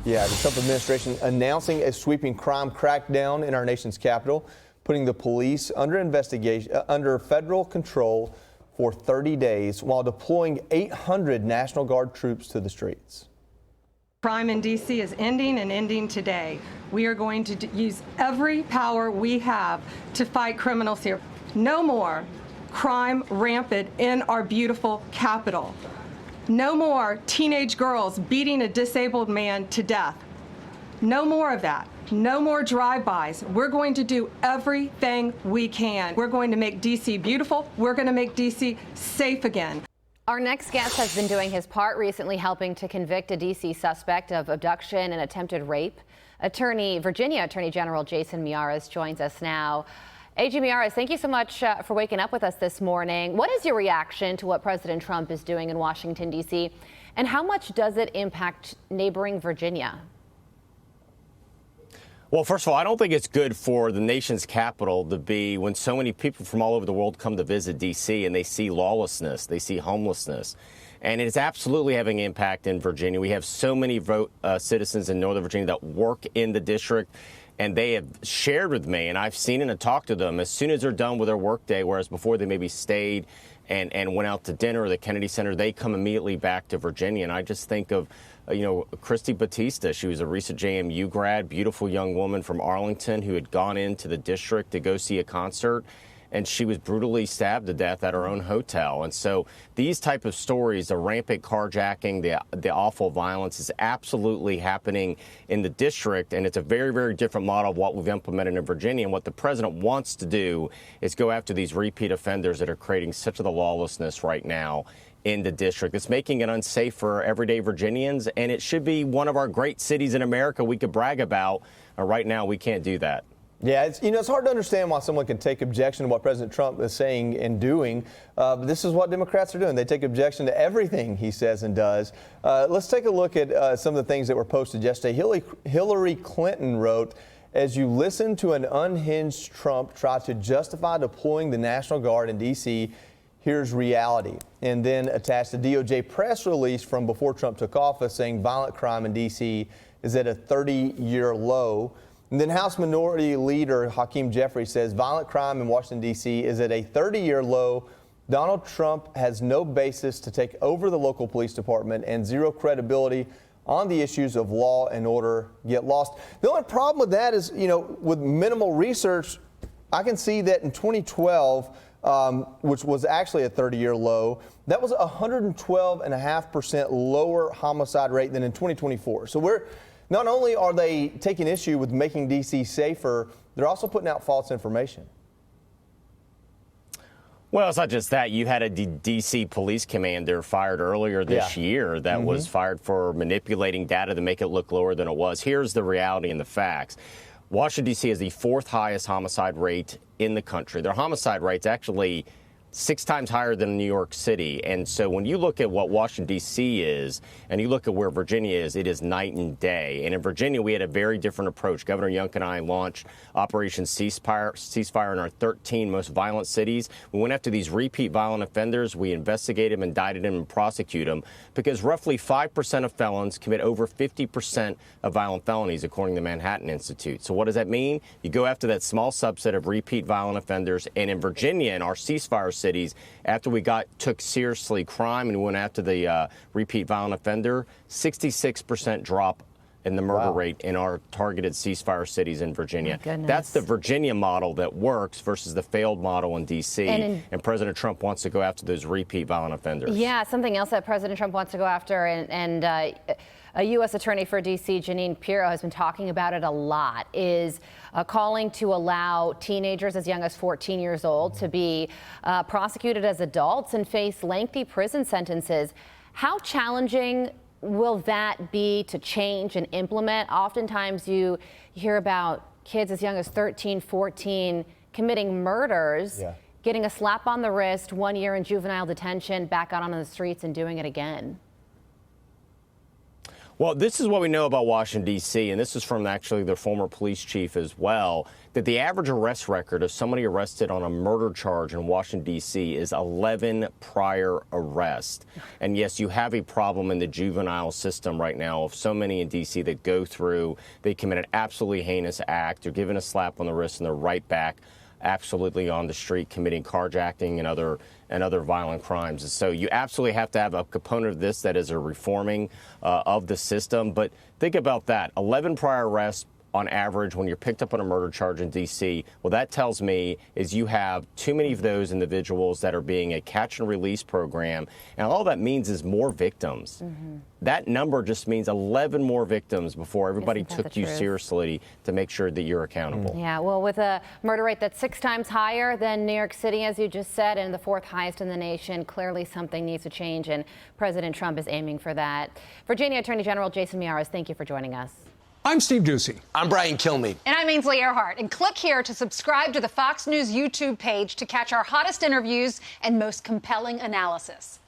Yeah, the Trump administration announcing a sweeping crime crackdown in our nation's capital, putting the police under investigation, under federal control for 30 days while deploying 800 National Guard troops to the streets. Crime in D.C. is ending and ending today. We are going to use every power we have to fight criminals here. No more crime rampant in our beautiful capital. No more teenage girls beating a disabled man to death. No more of that. No more drive-bys. We're going to do everything we can. We're going to make D.C. beautiful. We're going to make D.C. safe again. Our next guest has been doing his part recently, helping to convict a D.C. suspect of abduction and attempted rape. Virginia Attorney General Jason Miyares joins us now. AG Miyares, thank you so much for waking up with us this morning. What is your reaction to what President Trump is doing in Washington, D.C., and how much does it impact neighboring Virginia? Well, first of all, I don't think it's good for the nation's capital to be when so many people from all over the world come to visit D.C. and they see lawlessness, they see homelessness. And it's absolutely having an impact in Virginia. We have so many citizens in Northern Virginia that work in the district, and they have shared with me, and I've seen it and talked to them, as soon as they're done with their workday, whereas before they maybe stayed and went out to dinner or the Kennedy Center, they come immediately back to Virginia. And I just think of Christy Batista. She was a recent JMU grad, beautiful young woman from Arlington who had gone into the district to go see a concert, and she was brutally stabbed to death at her own hotel. And so these type of stories, the rampant carjacking, the awful violence is absolutely happening in the district, and it's a very, very different model of what we've implemented in Virginia. And what the president wants to do is go after these repeat offenders that are creating such of the lawlessness right now in the district. It's making it unsafe for everyday Virginians, and it should be one of our great cities in America we could brag about. Right now, we can't do that. Yeah, it's hard to understand why someone can take objection to what President Trump is saying and doing. But this is what Democrats are doing. They take objection to everything he says and does. Let's take a look at some of the things that were posted yesterday. Hillary Clinton wrote, "As you listen to an unhinged Trump try to justify deploying the National Guard in D.C., here's reality." And then attached a DOJ press release from before Trump took office saying violent crime in D.C. is at a 30-year low. And then House Minority Leader Hakeem Jeffries says violent crime in Washington, D.C. is at a 30-year low. Donald Trump has no basis to take over the local police department and zero credibility on the issues of law and order get lost. The only problem with that is, with minimal research, I can see that in 2012, which was actually a 30-year low, that was a 112.5% lower homicide rate than in 2024. So not only are they taking issue with making D.C. safer, they're also putting out false information. Well, it's not just that. You had a D.C. police commander fired earlier this year that was fired for manipulating data to make it look lower than it was. Here's the reality and the facts. Washington, D.C. has the fourth highest homicide rate in the country. Their homicide rate's actually 6 times higher than New York City. And so when you look at what Washington, D.C. is, and you look at where Virginia is, it is night and day. And in Virginia, we had a very different approach. Governor Youngkin and I launched Operation Ceasefire in our 13 most violent cities. We went after these repeat violent offenders. We investigated them, indicted them, and prosecuted them, because roughly 5% of felons commit over 50% of violent felonies, according to the Manhattan Institute. So what does that mean? You go after that small subset of repeat violent offenders. And in Virginia, in our ceasefire cities, after we took seriously crime and we went after the repeat violent offender, 66% drop in the murder rate in our targeted ceasefire cities in Virginia. That's the Virginia model that works versus the failed model in D.C. And President Trump wants to go after those repeat violent offenders. Yeah, something else that President Trump wants to go after, and a U.S. Attorney for D.C., Jeanine Pirro, has been talking about it a lot, is calling to allow teenagers as young as 14 years old to be prosecuted as adults and face lengthy prison sentences. How challenging will that be to change and implement? Oftentimes you hear about kids as young as 13, 14 committing murders, getting a slap on the wrist, 1 year in juvenile detention, back out on the streets and doing it again. Well, this is what we know about Washington, D.C., and this is from actually the former police chief as well, that the average arrest record of somebody arrested on a murder charge in Washington, D.C. is 11 prior arrests. And yes, you have a problem in the juvenile system right now of so many in D.C. that go through, they commit an absolutely heinous act, they're given a slap on the wrist, and they're right back absolutely on the street committing carjacking and other violent crimes. And so you absolutely have to have a component of this that is a reforming of the system. But think about that. 11 prior arrests on average when you're picked up on a murder charge in D.C. Well, that tells me is you have too many of those individuals that are being a catch and release program. And all that means is more victims. That number just means 11 more victims before everybody took you seriously to make sure that you're accountable. Yeah, well, with a murder rate that's 6 times higher than New York City, as you just said, and the 4th highest in the nation, clearly something needs to change, and President Trump is aiming for that. Virginia Attorney General Jason Miyares, thank you for joining us. I'm Steve Doocy. I'm Brian Kilmeade. And I'm Ainsley Earhart. And click here to subscribe to the Fox News YouTube page to catch our hottest interviews and most compelling analysis.